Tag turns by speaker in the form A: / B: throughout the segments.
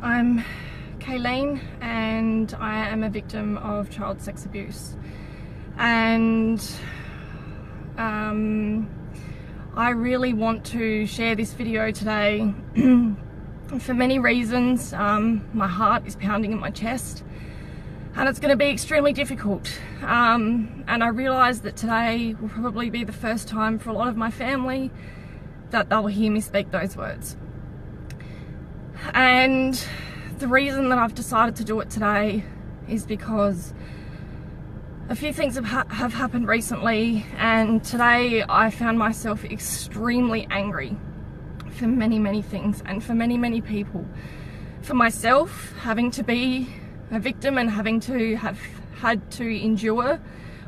A: I'm Kayleen and I am a victim of child sex abuse, and I really want to share this video today for many reasons. My heart is pounding in my chest and it's going to be extremely difficult, and I realise that today will probably be the first time for a lot of my family that they'll hear me speak those words. And the reason that I've decided to do it today is because a few things have happened recently, and today I found myself extremely angry for many things and for many people. For myself, having to be a victim and having to have had to endure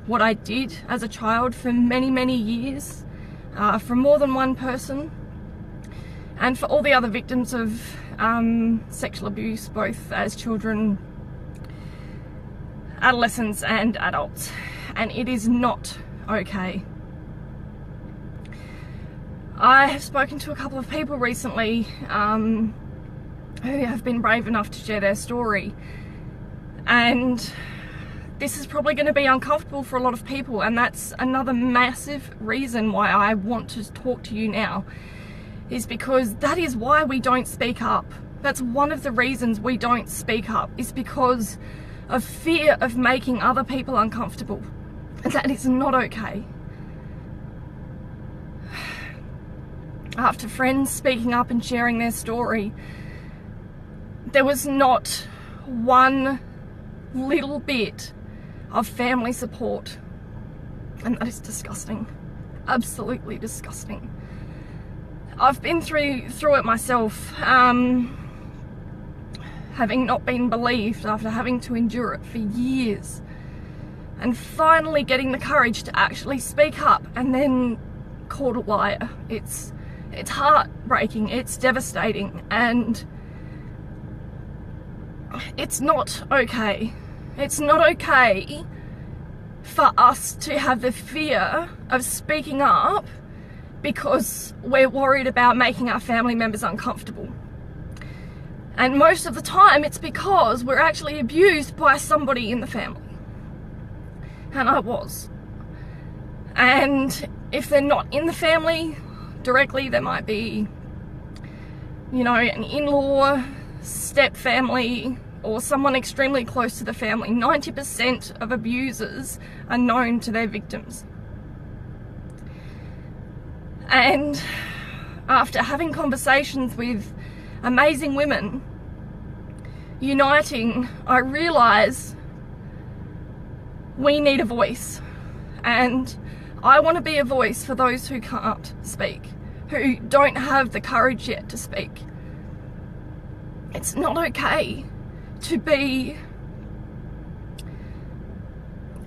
A: what I did as a child for many years, from more than one person, and for all the other victims of sexual abuse, both as children, adolescents and adults. And it is not okay. I have spoken to a couple of people recently who have been brave enough to share their story, and this is probably going to be uncomfortable for a lot of people, and that's another massive reason why I want to talk to you now, is because that is why we don't speak up. That's one of the reasons we don't speak up, is because of fear of making other people uncomfortable. And that is not okay. After friends speaking up and sharing their story, there was not one little bit of family support. And that is disgusting. Absolutely disgusting. I've been through it myself, having not been believed after having to endure it for years, and finally getting the courage to actually speak up and then called a liar. It's heartbreaking, it's devastating, and it's not okay. It's not okay for us to have the fear of speaking up because we're worried about making our family members uncomfortable. And most of the time it's because we're actually abused by somebody in the family. And I was. And if they're not in the family directly, there might be, you know, an in-law, step family, or someone extremely close to the family. 90% of abusers are known to their victims. And after having conversations with amazing women, uniting, I realise we need a voice. And I want to be a voice for those who can't speak, who don't have the courage yet to speak. It's not okay to be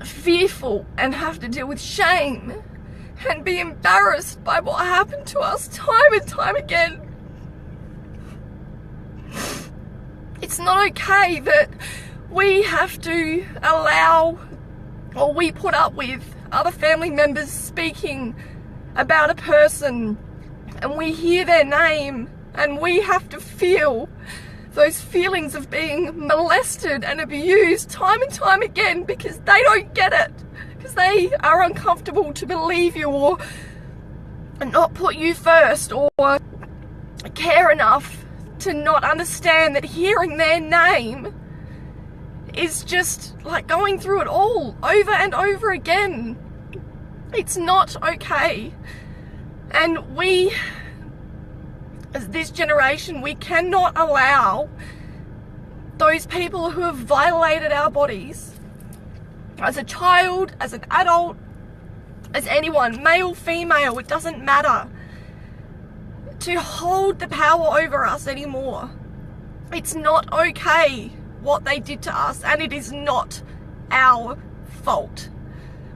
A: fearful and have to deal with shame and be embarrassed by what happened to us time and time again. It's not okay that we have to allow, or we put up with, other family members speaking about a person, and we hear their name and we have to feel those feelings of being molested and abused time and time again because they don't get it, because they are uncomfortable to believe you or not put you first, or care enough to not understand that hearing their name is just like going through it all over and over again. It's not okay. And we, as this generation, we cannot allow those people who have violated our bodies, as a child, as an adult, as anyone, male, female, it doesn't matter, to hold the power over us anymore. It's not okay what they did to us, and it is not our fault.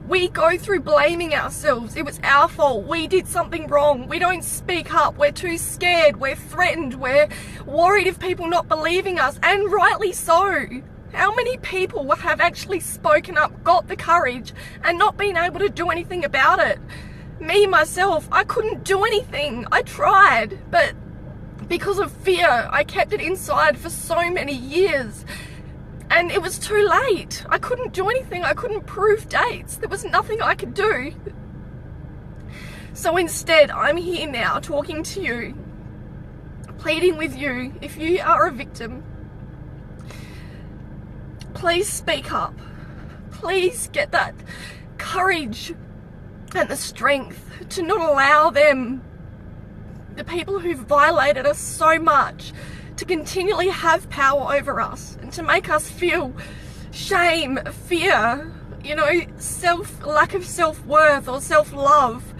A: We go through blaming ourselves. It was our fault. We did something wrong. We don't speak up. We're too scared. We're threatened. We're worried of people not believing us, and rightly so. How many people have actually spoken up, got the courage, and not been able to do anything about it? Me, myself, I couldn't do anything. I tried, but because of fear. I kept it inside for so many years, and it was too late. I couldn't do anything. I couldn't prove dates. There was nothing I could do. So instead, I'm here now talking to you, pleading with you, if you are a victim, please speak up. Please get that courage and the strength to not allow them, the people who've violated us so much, to continually have power over us and to make us feel shame, fear, lack of self-worth or self-love.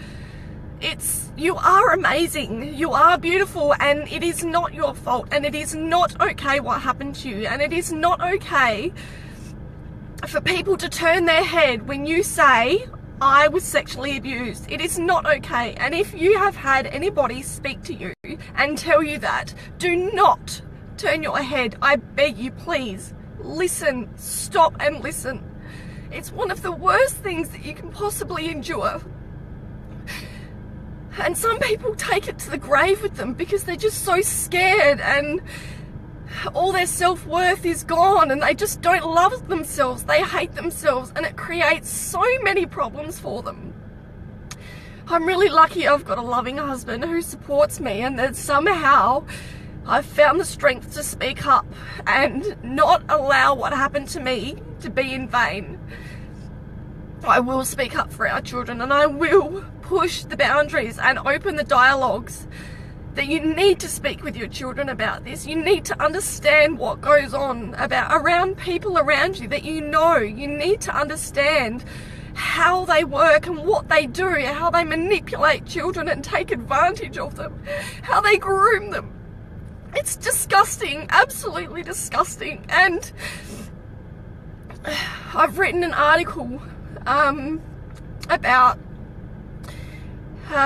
A: You are amazing, you are beautiful, and it is not your fault, and it is not okay what happened to you, and it is not okay for people to turn their head when you say, I was sexually abused. It is not okay. And if you have had anybody speak to you and tell you that, do not turn your head. I beg you, please. Listen. Stop and listen. It's one of the worst things that you can possibly endure. And some people take it to the grave with them because they're just so scared and all their self-worth is gone and they just don't love themselves. They hate themselves, and it creates so many problems for them. I'm really lucky I've got a loving husband who supports me, and that somehow I've found the strength to speak up and not allow what happened to me to be in vain. I will speak up for our children, and I will push the boundaries and open the dialogues that you need to speak with your children about this. You need to understand what goes on around people around you that you know. You need to understand how they work and what they do, how they manipulate children and take advantage of them, how they groom them. It's disgusting, absolutely disgusting. And I've written an article about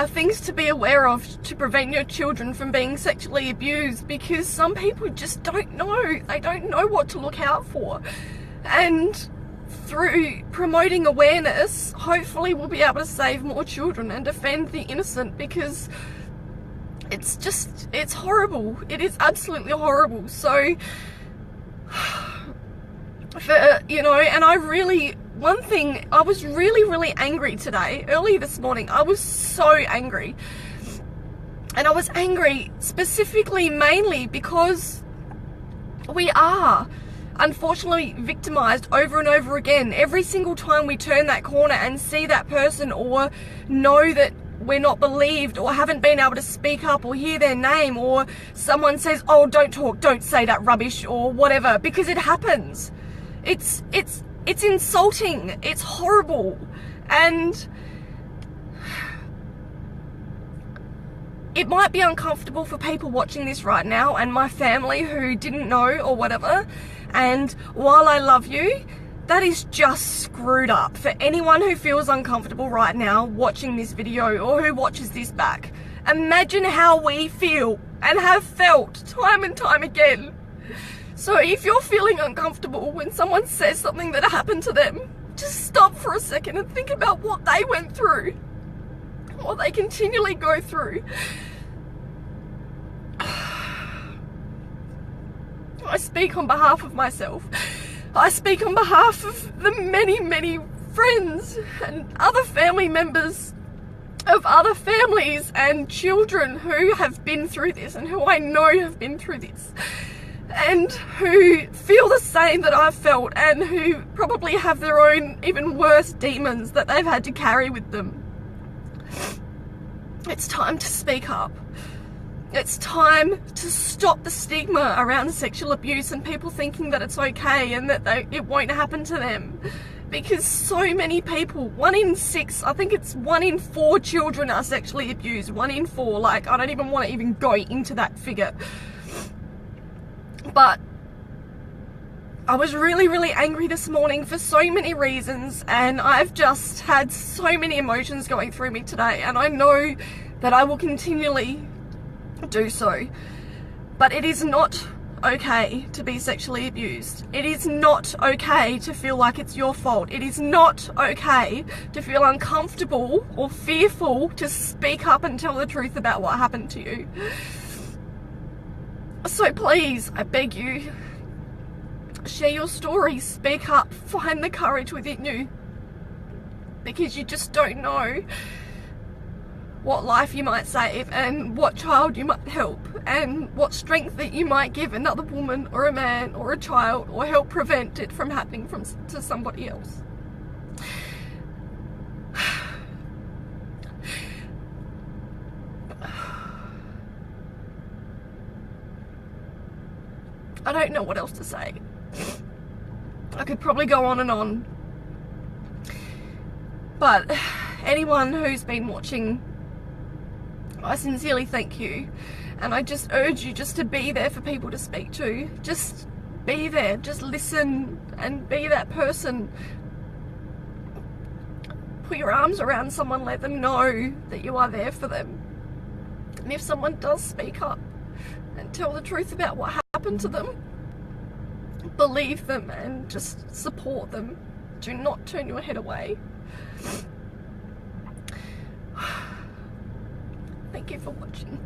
A: things to be aware of to prevent your children from being sexually abused, because some people just don't know. They don't know what to look out for. And through promoting awareness, hopefully we'll be able to save more children and defend the innocent, because it's horrible. It is absolutely horrible. So, one thing, I was really angry today. Early this morning, I was so angry. And I was angry specifically, mainly because we are unfortunately victimized over and over again. Every single time we turn that corner and see that person, or know that we're not believed, or haven't been able to speak up or hear their name, or someone says, oh, don't talk, don't say that rubbish, or whatever, because it happens. It's insulting, it's horrible, and it might be uncomfortable for people watching this right now, and my family who didn't know or whatever, and while I love you, that is just screwed up. For anyone who feels uncomfortable right now watching this video, or who watches this back, imagine how we feel and have felt time and time again. So if you're feeling uncomfortable when someone says something that happened to them, just stop for a second and think about what they went through, what they continually go through. I speak on behalf of myself. I speak on behalf of the many friends and other family members of other families and children who have been through this, and who I know have been through this, and who feel the same that I've felt, and who probably have their own even worse demons that they've had to carry with them. It's time to speak up. It's time to stop the stigma around sexual abuse and people thinking that it's okay and that it won't happen to them. Because so many people, 1 in 6, I think it's 1 in 4 children are sexually abused. 1 in 4, like, I don't even want to even go into that figure. But I was really angry this morning for so many reasons, and I've just had so many emotions going through me today, and I know that I will continually do so. But it is not okay to be sexually abused. It is not okay to feel like it's your fault. It is not okay to feel uncomfortable or fearful to speak up and tell the truth about what happened to you. So please, I beg you, share your story, speak up, find the courage within you, because you just don't know what life you might save and what child you might help and what strength that you might give another woman or a man or a child, or help prevent it from happening to somebody else. I don't know what else to say. I could probably go on and on. But anyone who's been watching, I sincerely thank you. And I just urge you just to be there for people to speak to. Just be there. Just listen and be that person. Put your arms around someone, let them know that you are there for them. And if someone does speak up and tell the truth about what happened to them, believe them and just support them. Do not turn your head away. Thank you for watching.